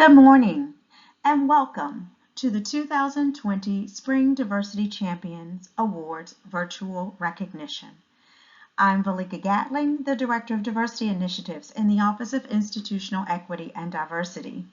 Good morning and welcome to the 2020 Spring Diversity Champions Awards virtual recognition. I'm Valika Gatling, the Director of Diversity Initiatives in the Office of Institutional Equity and Diversity.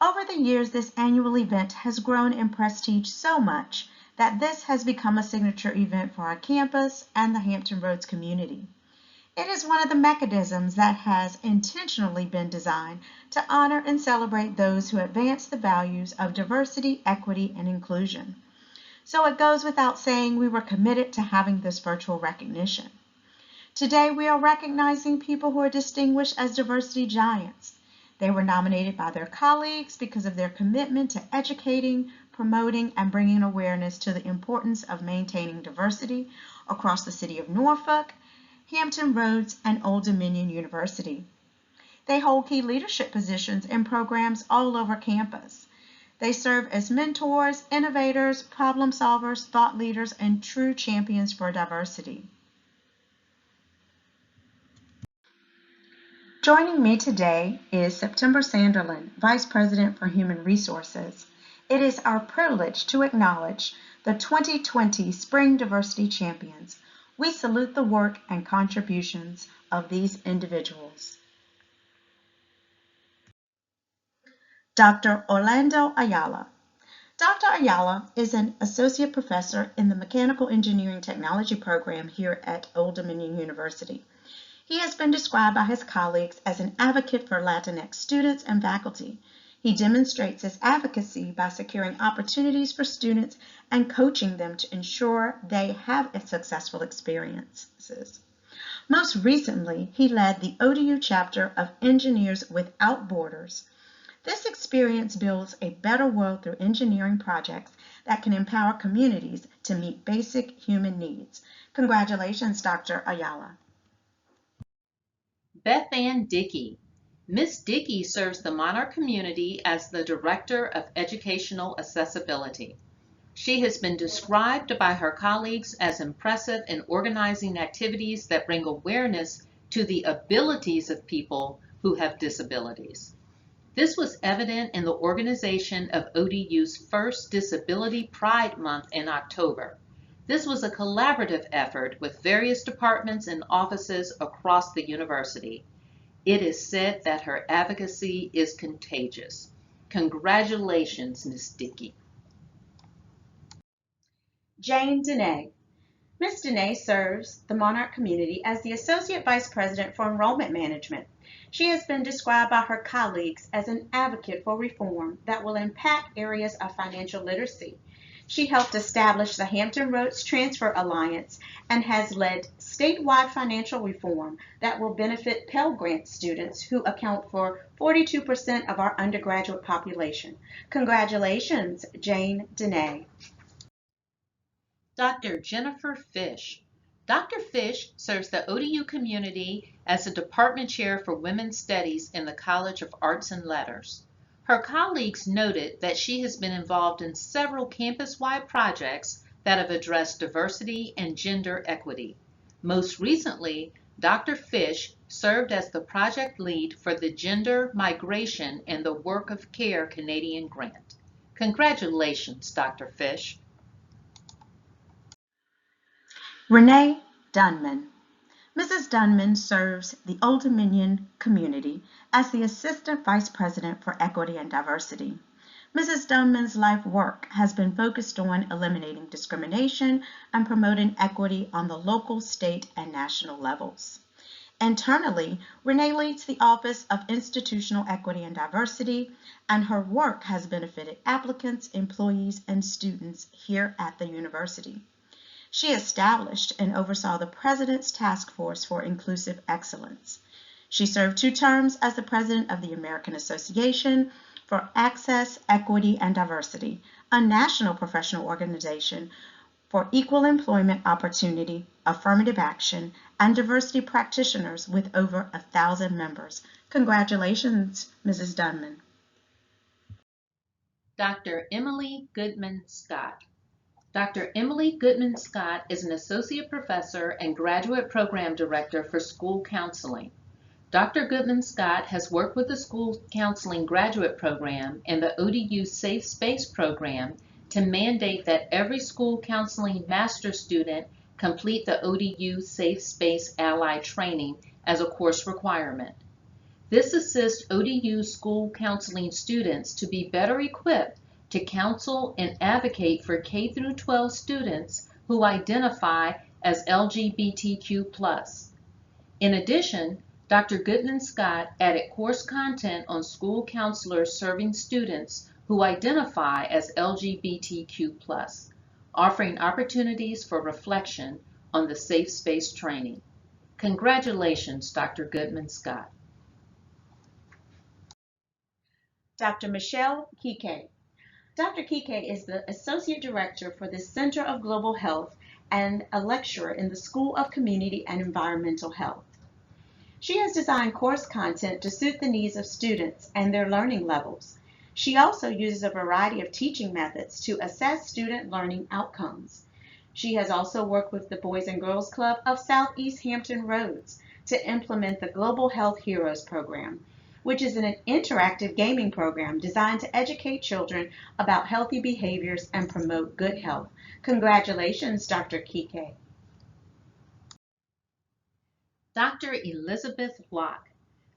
Over the years, this annual event has grown in prestige so much that this has become a signature event for our campus and the Hampton Roads community. It is one of the mechanisms that has intentionally been designed to honor and celebrate those who advance the values of diversity, equity, and inclusion. So it goes without saying we were committed to having this virtual recognition. Today we are recognizing people who are distinguished as diversity giants. They were nominated by their colleagues because of their commitment to educating, promoting, and bringing awareness to the importance of maintaining diversity across the city of Norfolk, Hampton Roads, and Old Dominion University. They hold key leadership positions in programs all over campus. They serve as mentors, innovators, problem solvers, thought leaders, and true champions for diversity. Joining me today is September Sanderlin, Vice President for Human Resources. It is our privilege to acknowledge the 2020 Spring Diversity Champions. We salute the work and contributions of these individuals. Dr. Orlando Ayala. Dr. Ayala is an associate professor in the Mechanical Engineering Technology program here at Old Dominion University. He has been described by his colleagues as an advocate for Latinx students and faculty. He demonstrates his advocacy by securing opportunities for students and coaching them to ensure they have successful experiences. Most recently, he led the ODU chapter of Engineers Without Borders. This experience builds a better world through engineering projects that can empower communities to meet basic human needs. Congratulations, Dr. Ayala. Beth Ann Dickey. Ms. Dickey serves the Monarch community as the Director of Educational Accessibility. She has been described by her colleagues as impressive in organizing activities that bring awareness to the abilities of people who have disabilities. This was evident in the organization of ODU's first Disability Pride Month in October. This was a collaborative effort with various departments and offices across the university. It is said that her advocacy is contagious. Congratulations, Ms. Dickey. Jane Dene. Ms. Dene serves the Monarch community as the Associate Vice President for Enrollment Management. She has been described by her colleagues as an advocate for reform that will impact areas of financial literacy. She helped establish the Hampton Roads Transfer Alliance and has led statewide financial reform that will benefit Pell Grant students who account for 42% of our undergraduate population. Congratulations, Jane Dene. Dr. Jennifer Fish. Dr. Fish serves the ODU community as a department chair for Women's Studies in the College of Arts and Letters. Her colleagues noted that she has been involved in several campus-wide projects that have addressed diversity and gender equity. Most recently, Dr. Fish served as the project lead for the Gender Migration and the Work of Care Canadian Grant. Congratulations, Dr. Fish. Renee Dunman. Mrs. Dunman serves the Old Dominion community as the Assistant Vice President for Equity and Diversity. Mrs. Dunman's life work has been focused on eliminating discrimination and promoting equity on the local, state, and national levels. Internally, Renee leads the Office of Institutional Equity and Diversity, and her work has benefited applicants, employees, and students here at the university. She established and oversaw the President's Task Force for Inclusive Excellence. She served 2 terms as the President of the American Association for Access, Equity, and Diversity, a national professional organization for equal employment opportunity, affirmative action, and diversity practitioners with over 1,000 members. Congratulations, Mrs. Dunman. Dr. Emily Goodman Scott. Dr. Emily Goodman Scott is an associate professor and graduate program director for school counseling. Dr. Goodman Scott has worked with the School Counseling Graduate Program and the ODU Safe Space Program to mandate that every school counseling master student complete the ODU Safe Space Ally training as a course requirement. This assists ODU school counseling students to be better equipped to counsel and advocate for K-12 students who identify as LGBTQ+. In addition, Dr. Goodman Scott added course content on school counselors serving students who identify as LGBTQ+, offering opportunities for reflection on the safe space training. Congratulations, Dr. Goodman Scott. Dr. Michelle Kike. Dr. Kike is the Associate Director for the Center of Global Health and a lecturer in the School of Community and Environmental Health. She has designed course content to suit the needs of students and their learning levels. She also uses a variety of teaching methods to assess student learning outcomes. She has also worked with the Boys and Girls Club of Southeast Hampton Roads to implement the Global Health Heroes program, which is an interactive gaming program designed to educate children about healthy behaviors and promote good health. Congratulations, Dr. Kike. Dr. Elizabeth Locke.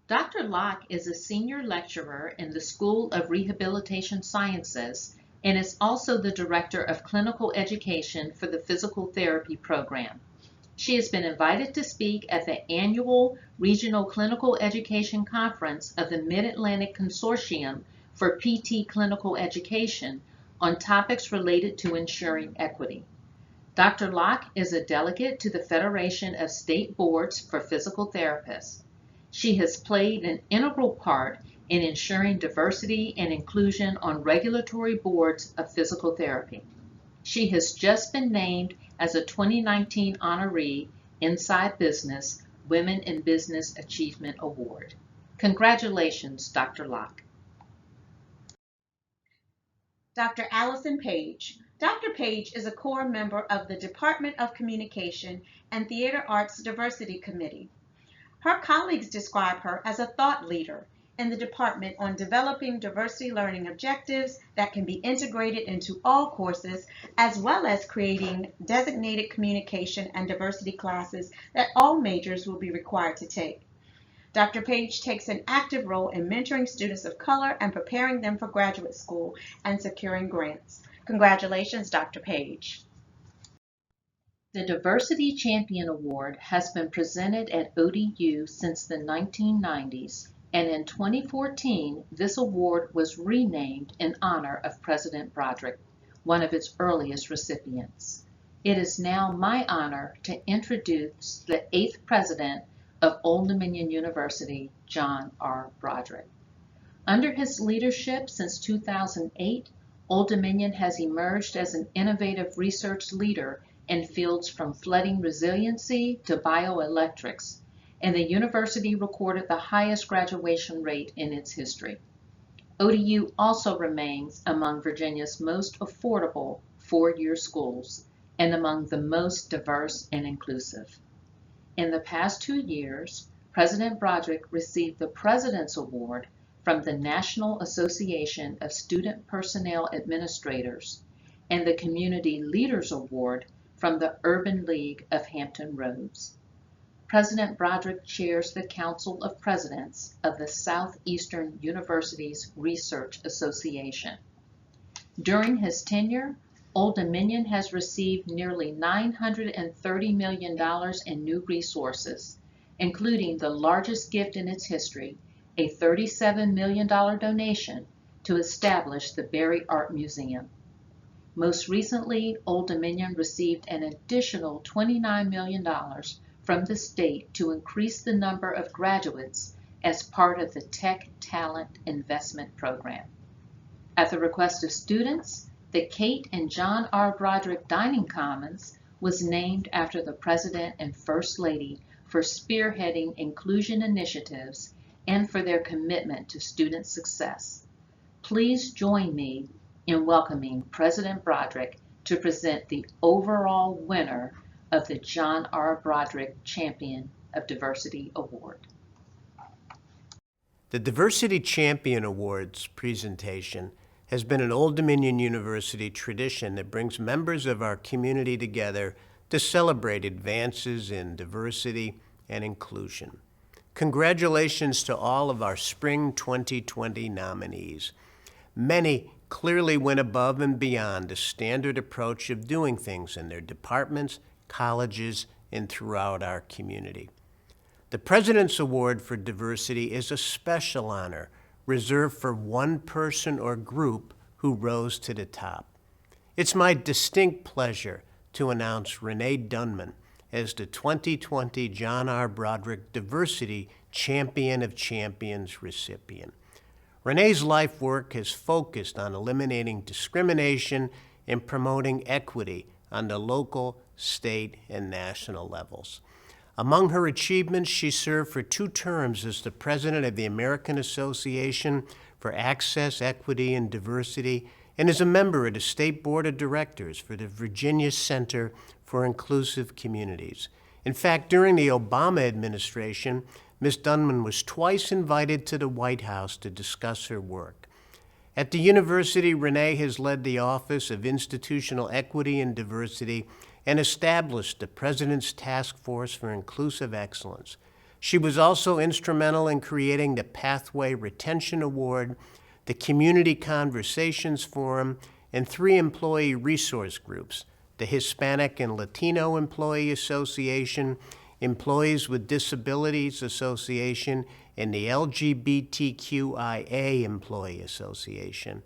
Dr. Locke is a senior lecturer in the School of Rehabilitation Sciences and is also the Director of Clinical Education for the Physical Therapy Program. She has been invited to speak at the annual Regional Clinical Education Conference of the Mid-Atlantic Consortium for PT Clinical Education on topics related to ensuring equity. Dr. Locke is a delegate to the Federation of State Boards for Physical Therapists. She has played an integral part in ensuring diversity and inclusion on regulatory boards of physical therapy. She has just been named as a 2019 honoree Inside Business Women in Business Achievement Award. Congratulations, Dr. Locke. Dr. Allison Page. Dr. Page is a core member of the Department of Communication and Theater Arts Diversity Committee. Her colleagues describe her as a thought leader in the department on developing diversity learning objectives that can be integrated into all courses, as well as creating designated communication and diversity classes that all majors will be required to take. Dr. Page takes an active role in mentoring students of color and preparing them for graduate school and securing grants. Congratulations, Dr. Page. The Diversity Champion Award has been presented at ODU since the 1990s, and in 2014, this award was renamed in honor of President Broderick, one of its earliest recipients. It is now my honor to introduce the 8th president of Old Dominion University, John R. Broderick. Under his leadership since 2008, Old Dominion has emerged as an innovative research leader in fields from flooding resiliency to bioelectrics, and the university recorded the highest graduation rate in its history. ODU also remains among Virginia's most affordable four-year schools and among the most diverse and inclusive. In the past 2 years, President Broderick received the President's Award from the National Association of Student Personnel Administrators and the Community Leaders Award from the Urban League of Hampton Roads. President Broderick chairs the Council of Presidents of the Southeastern Universities Research Association. During his tenure, Old Dominion has received nearly $930 million in new resources, including the largest gift in its history, a $37 million donation to establish the Berry Art Museum. Most recently, Old Dominion received an additional $29 million from the state to increase the number of graduates as part of the Tech Talent Investment Program. At the request of students, the Kate and John R. Broderick Dining Commons was named after the President and First Lady for spearheading inclusion initiatives and for their commitment to student success. Please join me in welcoming President Broderick to present the overall winner of the John R. Broderick Champion of Diversity Award. The Diversity Champion Awards presentation has been an Old Dominion University tradition that brings members of our community together to celebrate advances in diversity and inclusion. Congratulations to all of our Spring 2020 nominees. Many clearly went above and beyond the standard approach of doing things in their departments, colleges, and throughout our community. The President's Award for Diversity is a special honor reserved for one person or group who rose to the top. It's my distinct pleasure to announce Renee Dunman as the 2020 John R. Broderick Diversity Champion of Champions recipient. Renee's life work has focused on eliminating discrimination and promoting equity on the local, state, and national levels. Among her achievements, she served for 2 terms as the president of the American Association for Access, Equity, and Diversity, and is a member of the State Board of Directors for the Virginia Center for Inclusive Communities. In fact, during the Obama administration, Ms. Dunman was twice invited to the White House to discuss her work. At the university, Renee has led the Office of Institutional Equity and Diversity and established the President's Task Force for Inclusive Excellence. She was also instrumental in creating the Pathway Retention Award, the Community Conversations Forum, and 3 employee resource groups, the Hispanic and Latino Employee Association, Employees with Disabilities Association, and the LGBTQIA Employee Association.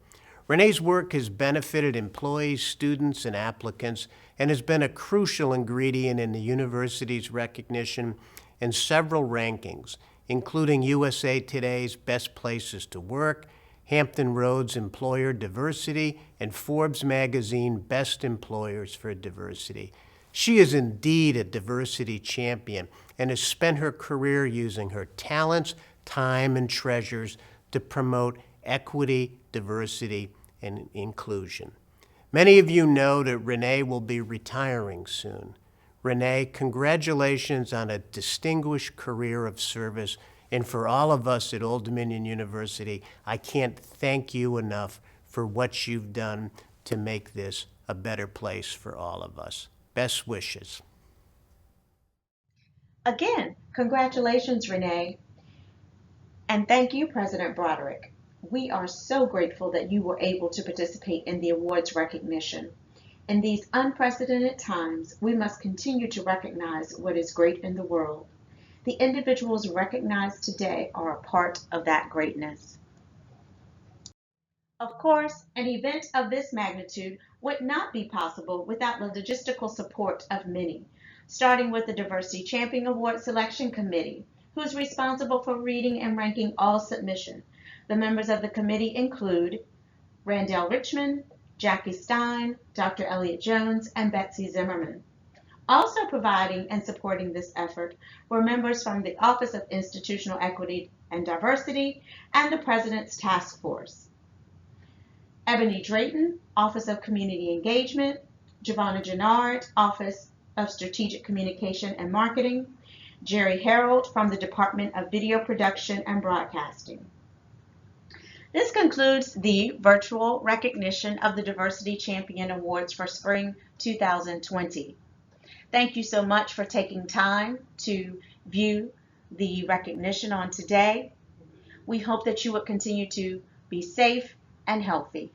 Renee's work has benefited employees, students, and applicants, and has been a crucial ingredient in the university's recognition in several rankings, including USA Today's Best Places to Work, Hampton Roads Employer Diversity, and Forbes Magazine Best Employers for Diversity. She is indeed a diversity champion and has spent her career using her talents, time, and treasures to promote equity, diversity, and inclusion. Many of you know that Renee will be retiring soon. Renee, congratulations on a distinguished career of service, and for all of us at Old Dominion University, I can't thank you enough for what you've done to make this a better place for all of us. Best wishes. Again, congratulations, Renee. And thank you, President Broderick. We are so grateful that you were able to participate in the awards recognition. In these unprecedented times, we must continue to recognize what is great in the world. The individuals recognized today are a part of that greatness. Of course, an event of this magnitude would not be possible without the logistical support of many, starting with the Diversity Champion Award Selection Committee, who is responsible for reading and ranking all submissions. The members of the committee include Randall Richmond, Jackie Stein, Dr. Elliott Jones, and Betsy Zimmerman. Also providing and supporting this effort were members from the Office of Institutional Equity and Diversity and the President's Task Force. Ebony Drayton, Office of Community Engagement, Giovanna Gennard, Office of Strategic Communication and Marketing, Jerry Harold from the Department of Video Production and Broadcasting. This concludes the virtual recognition of the Diversity Champion Awards for Spring 2020. Thank you so much for taking time to view the recognition on today. We hope that you will continue to be safe and healthy.